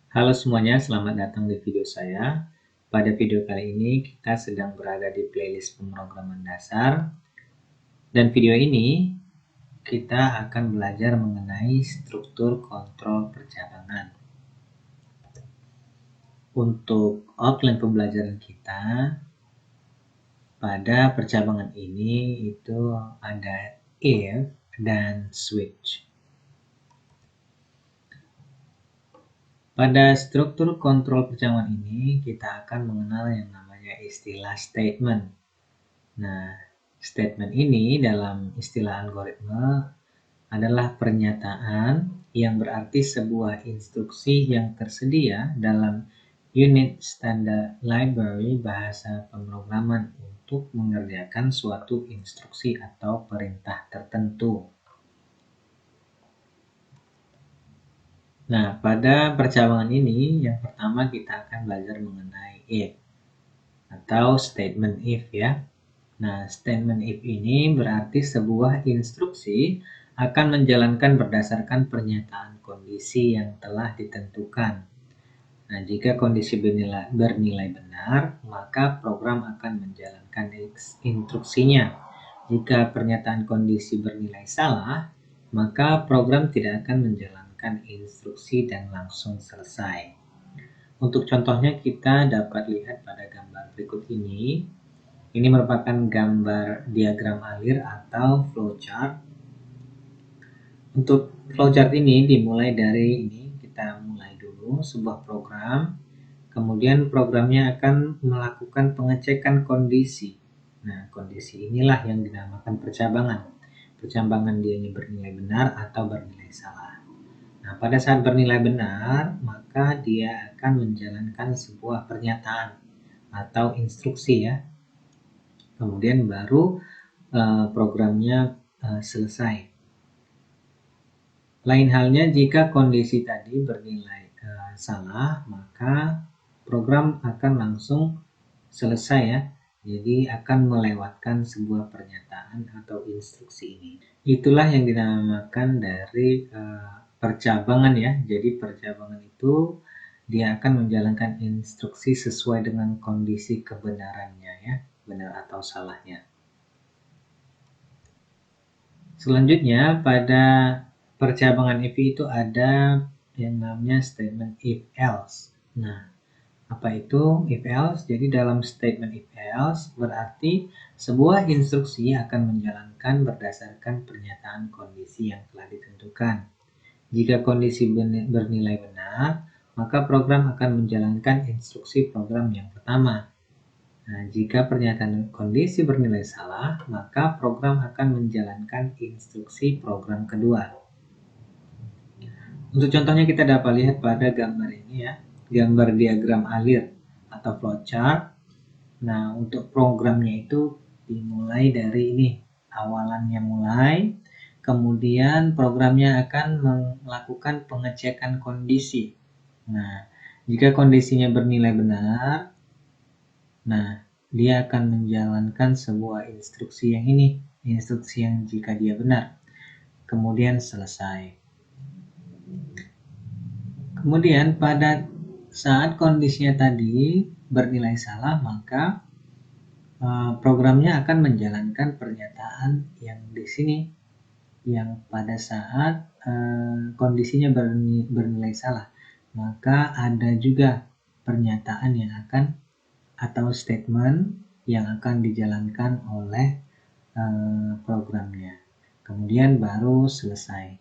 Halo semuanya, selamat datang di video saya. Pada video kali ini kita sedang berada di playlist pemrograman dasar. Dan video ini kita akan belajar mengenai struktur kontrol percabangan. Untuk outline pembelajaran kita pada percabangan ini itu ada if dan switch. Pada struktur kontrol percabangan ini kita akan mengenal yang namanya istilah statement. Nah, statement ini dalam istilah algoritma adalah pernyataan yang berarti sebuah instruksi yang tersedia dalam unit standard library bahasa pemrograman untuk mengerjakan suatu instruksi atau perintah tertentu. Nah, pada percabangan ini yang pertama kita akan belajar mengenai if atau statement if ya. Nah, statement if ini berarti sebuah instruksi akan menjalankan berdasarkan pernyataan kondisi yang telah ditentukan. Nah, jika kondisi bernilai benar, maka program akan menjalankan instruksinya. Jika pernyataan kondisi bernilai salah, maka program tidak akan menjalankan instruksi dan langsung selesai. Untuk contohnya kita dapat lihat pada gambar berikut ini. Ini merupakan gambar diagram alir atau flowchart. Untuk flowchart ini dimulai dari ini, kita mulai dulu sebuah program, kemudian programnya akan melakukan pengecekan kondisi. Nah, kondisi inilah yang dinamakan percabangan. Percabangan dia ini bernilai benar atau bernilai salah. Nah, pada saat bernilai benar, maka dia akan menjalankan sebuah pernyataan atau instruksi ya. Kemudian baru programnya selesai. Lain halnya jika kondisi tadi bernilai salah, maka program akan langsung selesai ya. Jadi akan melewatkan sebuah pernyataan atau instruksi ini. Itulah yang dinamakan dari percabangan ya. Jadi percabangan itu dia akan menjalankan instruksi sesuai dengan kondisi kebenarannya ya, benar atau salahnya. Selanjutnya pada percabangan if itu ada yang namanya statement if else. Nah, apa itu if else? Jadi dalam statement if else berarti sebuah instruksi akan menjalankan berdasarkan pernyataan kondisi yang telah ditentukan. Jika kondisi bernilai benar, maka program akan menjalankan instruksi program yang pertama. Nah, jika pernyataan kondisi bernilai salah, maka program akan menjalankan instruksi program kedua. Untuk contohnya kita dapat lihat pada gambar ini ya, gambar diagram alir atau flowchart. Nah, untuk programnya itu dimulai dari ini, awalannya mulai, kemudian programnya akan melakukan pengecekan kondisi. Nah, jika kondisinya bernilai benar, nah, dia akan menjalankan sebuah instruksi yang ini, instruksi yang jika dia benar. Kemudian selesai. Kemudian pada saat kondisinya tadi bernilai salah, maka programnya akan menjalankan pernyataan yang di sini, yang pada saat kondisinya bernilai salah, maka ada juga pernyataan yang akan atau statement yang akan dijalankan oleh programnya. Kemudian baru selesai.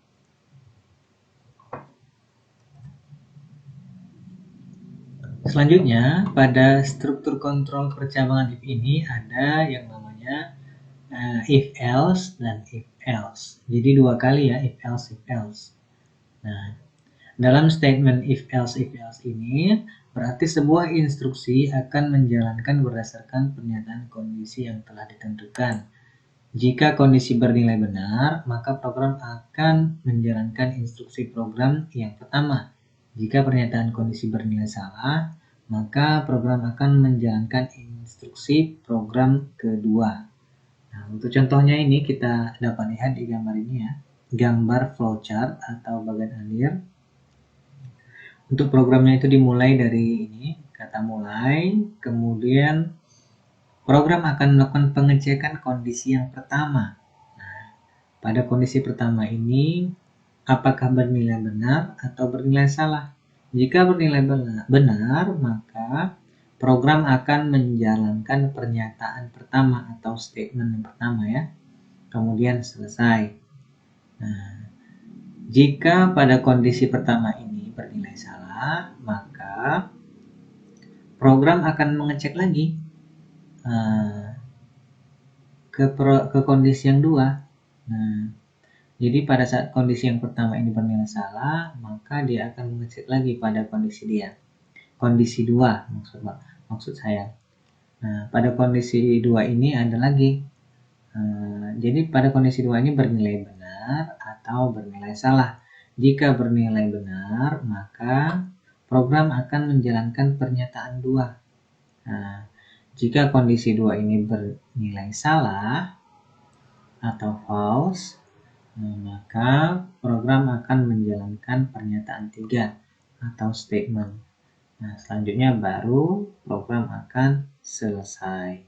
Selanjutnya, pada struktur kontrol percabangan if ini ada yang namanya if else dan if else. Jadi dua kali ya, if else, if else. Nah, dalam statement if else ini berarti sebuah instruksi akan menjalankan berdasarkan pernyataan kondisi yang telah ditentukan. Jika kondisi bernilai benar, maka program akan menjalankan instruksi program yang pertama. Jika pernyataan kondisi bernilai salah, maka program akan menjalankan instruksi program kedua. Nah, untuk contohnya ini kita dapat lihat di gambar ini ya, gambar flowchart atau bagan alir. Untuk programnya itu dimulai dari ini, kata mulai, kemudian program akan melakukan pengecekan kondisi yang pertama. Nah, pada kondisi pertama ini, apakah bernilai benar atau bernilai salah? Jika bernilai benar, maka program akan menjalankan pernyataan pertama atau statement yang pertama ya. Kemudian selesai. Nah, jika pada kondisi pertama ini bernilai salah, maka program akan mengecek lagi ke kondisi yang dua. Nah, jadi pada saat kondisi yang pertama ini bernilai salah, maka dia akan mengecek lagi pada kondisi dua maksud saya. Nah, pada kondisi dua ini ada lagi. Jadi pada kondisi dua ini bernilai benar atau bernilai salah. Jika bernilai benar, maka program akan menjalankan pernyataan dua. Nah, jika kondisi dua ini bernilai salah atau false, maka program akan menjalankan pernyataan 3 atau statement. Nah, selanjutnya baru program akan selesai.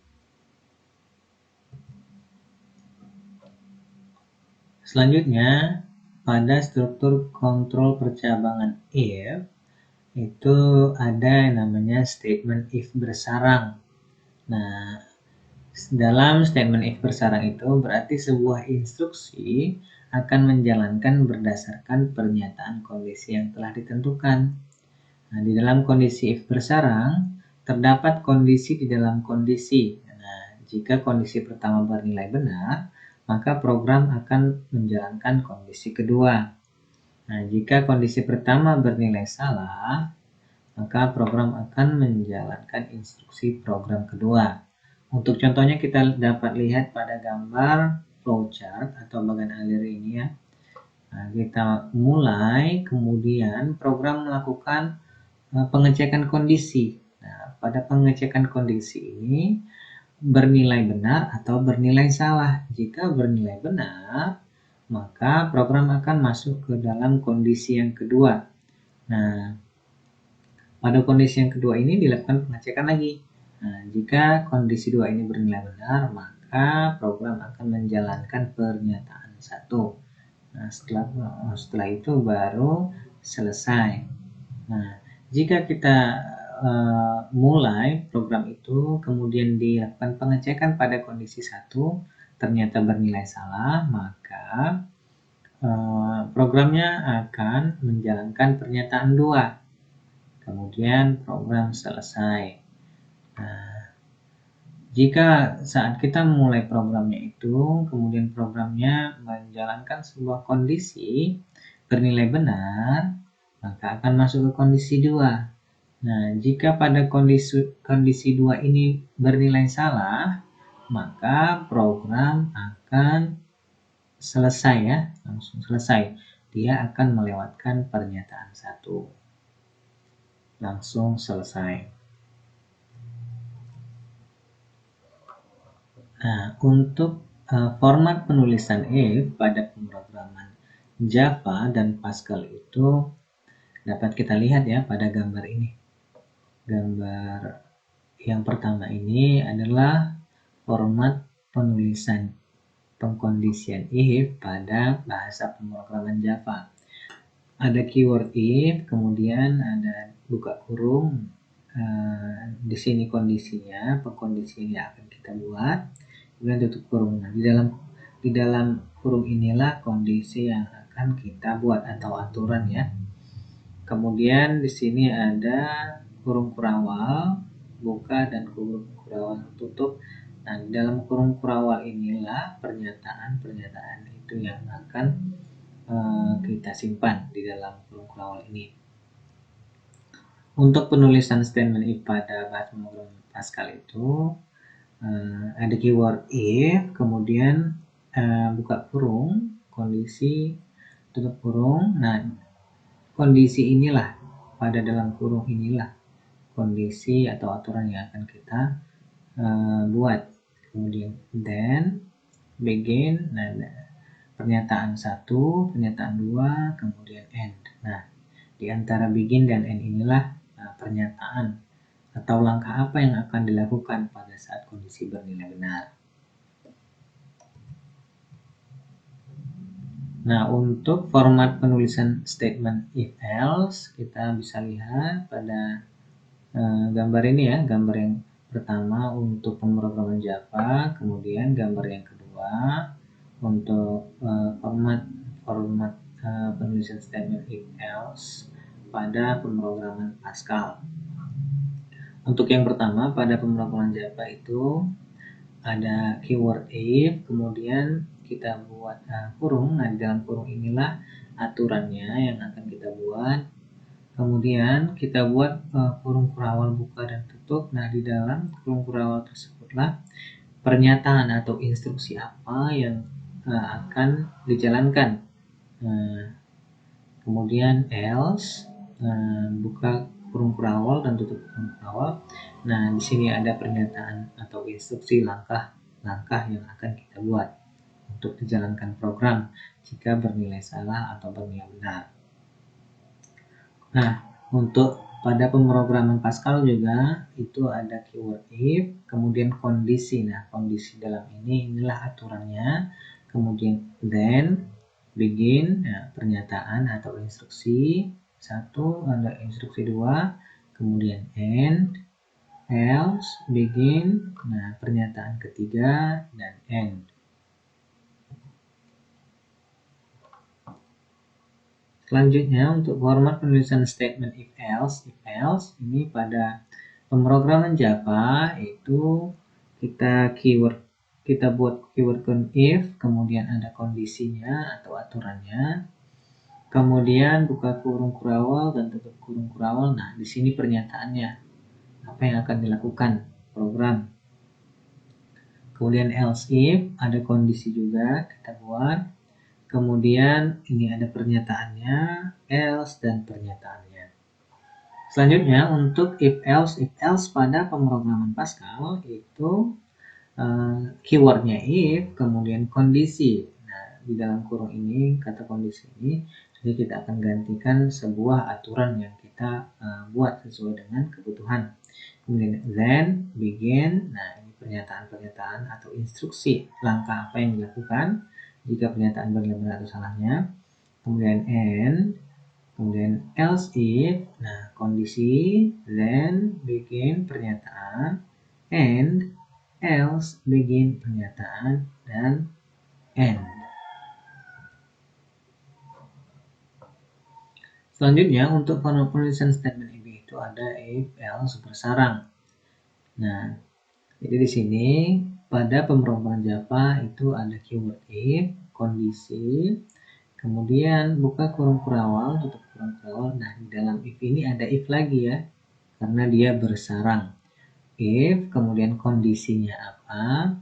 Selanjutnya, pada struktur kontrol percabangan if, itu ada yang namanya statement if bersarang. Nah, dalam statement if bersarang itu berarti sebuah instruksi akan menjalankan berdasarkan pernyataan kondisi yang telah ditentukan. Nah, di dalam kondisi if bersarang, terdapat kondisi di dalam kondisi. Nah, jika kondisi pertama bernilai benar, maka program akan menjalankan kondisi kedua. Nah, jika kondisi pertama bernilai salah, maka program akan menjalankan instruksi program kedua. Untuk contohnya kita dapat lihat pada gambar flowchart atau bagan alir ini ya. Nah, kita mulai, kemudian program melakukan pengecekan kondisi. Nah, pada pengecekan kondisi ini bernilai benar atau bernilai salah. Jika bernilai benar, maka program akan masuk ke dalam kondisi yang kedua. Nah, pada kondisi yang kedua ini dilakukan pengecekan lagi. Nah, jika kondisi 2 ini bernilai benar, maka program akan menjalankan pernyataan 1. Nah, setelah itu baru selesai. Nah, jika kita mulai program itu, kemudian dilakukan pengecekan pada kondisi 1, ternyata bernilai salah, maka programnya akan menjalankan pernyataan 2. Kemudian program selesai. Nah, jika saat kita memulai programnya itu, kemudian programnya menjalankan sebuah kondisi bernilai benar, maka akan masuk ke kondisi 2. Nah, jika pada kondisi 2 ini bernilai salah, maka program akan selesai ya, langsung selesai. Dia akan melewatkan pernyataan 1. Langsung selesai. Nah, untuk format penulisan if pada pemrograman Java dan Pascal itu dapat kita lihat ya pada gambar ini. Gambar yang pertama ini adalah format penulisan pengkondisian if pada bahasa pemrograman Java. Ada keyword if, kemudian ada buka kurung, di sini kondisinya, pengkondisian yang akan kita buat, kemudian tutup kurung. Nah, di dalam kurung inilah kondisi yang akan kita buat atau aturan ya. Kemudian di sini ada kurung kurawal buka dan kurung kurawal tutup. Nah, di dalam kurung kurawal inilah pernyataan-pernyataan itu yang akan kita simpan di dalam kurung kurawal ini. Untuk penulisan statement if pada bahasa pemrograman Pascal itu ada keyword if, kemudian buka kurung, kondisi, tutup kurung. Nah, kondisi inilah, pada dalam kurung inilah kondisi atau aturan yang akan kita buat. Kemudian then, begin, nah, pernyataan 1, pernyataan 2, kemudian end. Nah, Di antara begin dan end inilah pernyataan atau langkah apa yang akan dilakukan pada saat kondisi bernilai benar. Nah, untuk format penulisan statement if else, kita bisa lihat pada gambar ini ya, gambar yang pertama untuk pemrograman Java, kemudian gambar yang kedua untuk format penulisan statement if else pada pemrograman Pascal. Untuk yang pertama pada pemrograman Java itu ada keyword if, kemudian kita buat kurung. Nah, di dalam kurung inilah aturannya yang akan kita buat. Kemudian kita buat kurung kurawal buka dan tutup. Nah, di dalam kurung kurawal tersebutlah pernyataan atau instruksi apa yang akan dijalankan. Kemudian else, buka kurung kurawal dan tutup kurung kurawal. Nah, di sini ada pernyataan atau instruksi langkah-langkah yang akan kita buat untuk dijalankan program jika bernilai salah atau bernilai benar. Nah, untuk pada pemrograman Pascal juga itu ada keyword if, kemudian kondisi. Nah, kondisi dalam inilah aturannya. Kemudian then, begin, nah, pernyataan atau instruksi. Satu, ada instruksi dua, kemudian end, else, begin, nah pernyataan ketiga, dan end. Selanjutnya untuk format penulisan statement if else ini pada pemrograman Java itu kita buat keyword if, kemudian ada kondisinya atau aturannya, kemudian buka kurung kurawal dan tutup kurung kurawal. Nah, di sini pernyataannya apa yang akan dilakukan program. Kemudian else if, ada kondisi juga kita buat. Kemudian ini ada pernyataannya, else dan pernyataannya. Selanjutnya untuk if else pada pemrograman Pascal itu keywordnya if, kemudian kondisi. Nah, di dalam kurung ini kata kondisi ini, jadi kita akan gantikan sebuah aturan yang kita buat sesuai dengan kebutuhan. Kemudian then, begin. Nah, ini pernyataan-pernyataan atau instruksi langkah apa yang dilakukan jika pernyataan benar atau salahnya. Kemudian end, kemudian else if, nah kondisi, then, begin, pernyataan, end, else, begin, pernyataan, dan end. Selanjutnya untuk penulisan statement if itu ada if, else, bersarang. Nah, jadi di sini pada pemrograman Java itu ada keyword if, kondisi, kemudian buka kurung kurawal, tutup kurung kurawal. Nah, di dalam if ini ada if lagi ya, karena dia bersarang. If, kemudian kondisinya apa,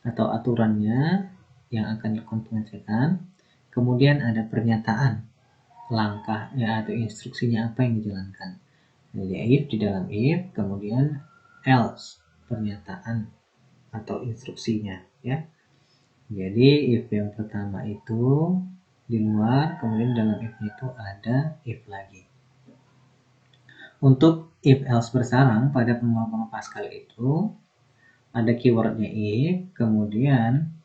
atau aturannya yang akan dilakukan pengecekan. Kemudian ada pernyataan, langkahnya atau instruksinya apa yang dijalankan. Jadi if di dalam if, kemudian else, pernyataan atau instruksinya ya. Jadi if yang pertama itu di luar, kemudian dalam if itu ada if lagi. Untuk if else bersarang pada pemrograman Pascal itu ada keywordnya if, kemudian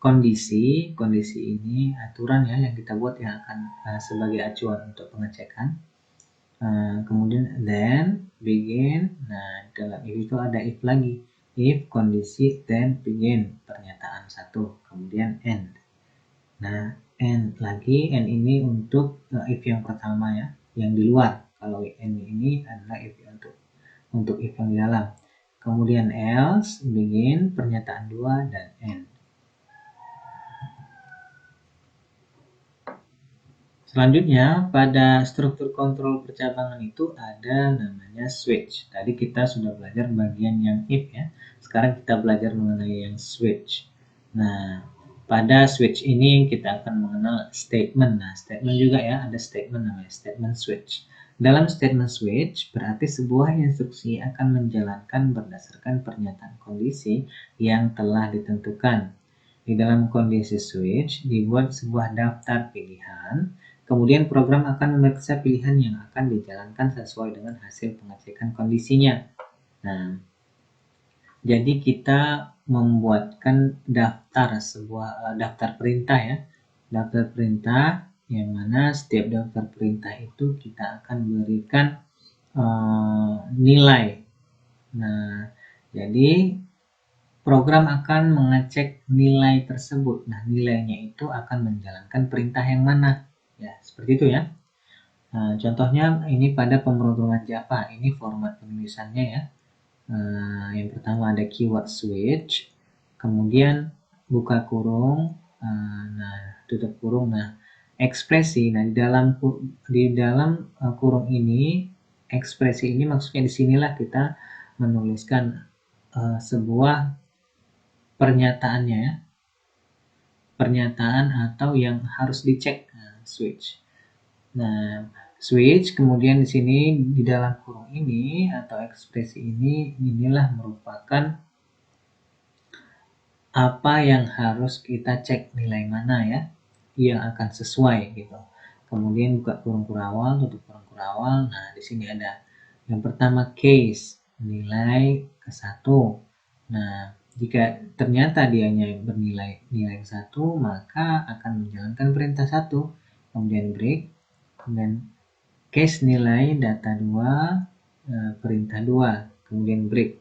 kondisi ini aturan ya yang kita buat yang akan sebagai acuan untuk pengecekan. Kemudian then, begin. Nah, dalam if itu ada if lagi. If, kondisi, then, begin. Pernyataan satu. Kemudian end. Nah, end lagi. End ini untuk if yang pertama ya. Yang di luar. Kalau end ini adalah if untuk if yang di dalam. Kemudian else, begin, pernyataan dua, dan end. Selanjutnya, pada struktur kontrol percabangan itu ada namanya switch. Tadi kita sudah belajar bagian yang if ya. Sekarang kita belajar mengenai yang switch. Nah, pada switch ini kita akan mengenal statement. Nah, statement juga ya, ada statement namanya statement switch. Dalam statement switch berarti sebuah instruksi akan menjalankan berdasarkan pernyataan kondisi yang telah ditentukan. Di dalam kondisi switch dibuat sebuah daftar pilihan. Kemudian program akan memeriksa pilihan yang akan dijalankan sesuai dengan hasil pengecekan kondisinya. Nah, jadi kita membuatkan daftar perintah ya. Daftar perintah yang mana setiap daftar perintah itu kita akan berikan nilai. Nah, jadi program akan mengecek nilai tersebut. Nah, nilainya itu akan menjalankan perintah yang mana. Ya, seperti itu ya. Nah, contohnya ini pada pemrograman Java. Ini format penulisannya ya. Yang pertama ada keyword switch, kemudian buka kurung, tutup kurung. Nah, ekspresi. Nah, di dalam kurung ini, ekspresi ini maksudnya disinilah kita menuliskan sebuah pernyataannya ya. Pernyataan atau yang harus dicek. Switch. Nah, switch kemudian di sini di dalam kurung ini atau ekspresi ini, inilah merupakan apa yang harus kita cek, nilai mana ya yang akan sesuai gitu. Kemudian buka kurung kurawal, tutup kurung kurawal. Nah, di sini ada yang pertama case, nilai ke-1. Nah, jika ternyata dianya bernilai nilai 1, maka akan menjalankan perintah 1. Kemudian break, kemudian case nilai data 2, perintah 2, kemudian break.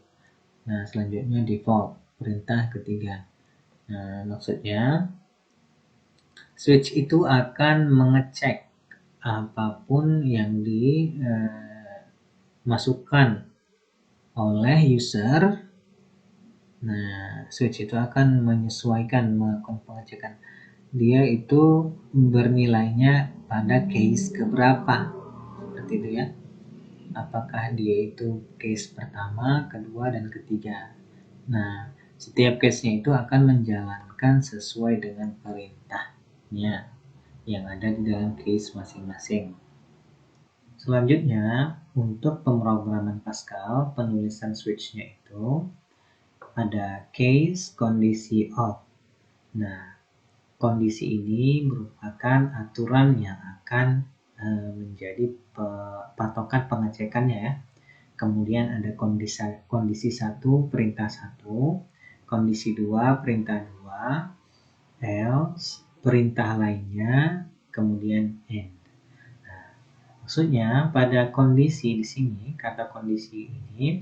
Nah, selanjutnya default, perintah ketiga. Nah, maksudnya switch itu akan mengecek apapun yang dimasukkan oleh user. Nah, switch itu akan menyesuaikan, melakukan pengecekan. Dia itu bernilainya pada case keberapa. Seperti itu ya. Apakah dia itu case pertama, kedua, dan ketiga. Nah, setiap case-nya itu akan menjalankan sesuai dengan perintahnya yang ada di dalam case masing-masing. Selanjutnya, untuk pemrograman Pascal, penulisan switch-nya itu ada case kondisi off. Nah, kondisi ini merupakan aturan yang akan menjadi patokan pengecekannya ya. Kemudian ada kondisi 1, perintah 1, kondisi 2, perintah 2, else, perintah lainnya, kemudian end. Nah, maksudnya pada kondisi di sini, kata kondisi ini,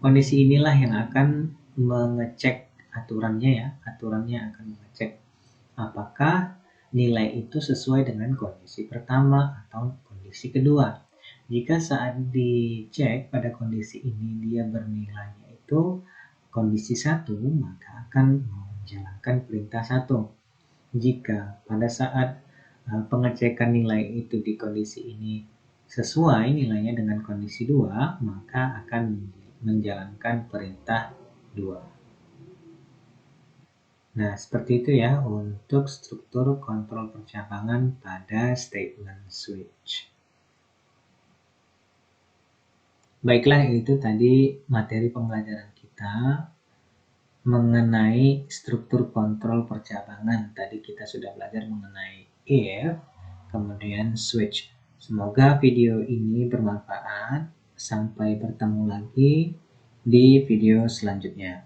kondisi inilah yang akan mengecek aturannya ya. Aturannya akan mengecek apakah nilai itu sesuai dengan kondisi pertama atau kondisi kedua. Jika saat dicek pada kondisi ini dia bernilainya itu kondisi 1, maka akan menjalankan perintah 1. Jika pada saat pengecekan nilai itu di kondisi ini sesuai nilainya dengan kondisi 2, maka akan menjalankan perintah 2. Nah, seperti itu ya untuk struktur kontrol percabangan pada statement switch. Baiklah, itu tadi materi pembelajaran kita mengenai struktur kontrol percabangan. Tadi kita sudah belajar mengenai if, kemudian switch. Semoga video ini bermanfaat. Sampai bertemu lagi di video selanjutnya.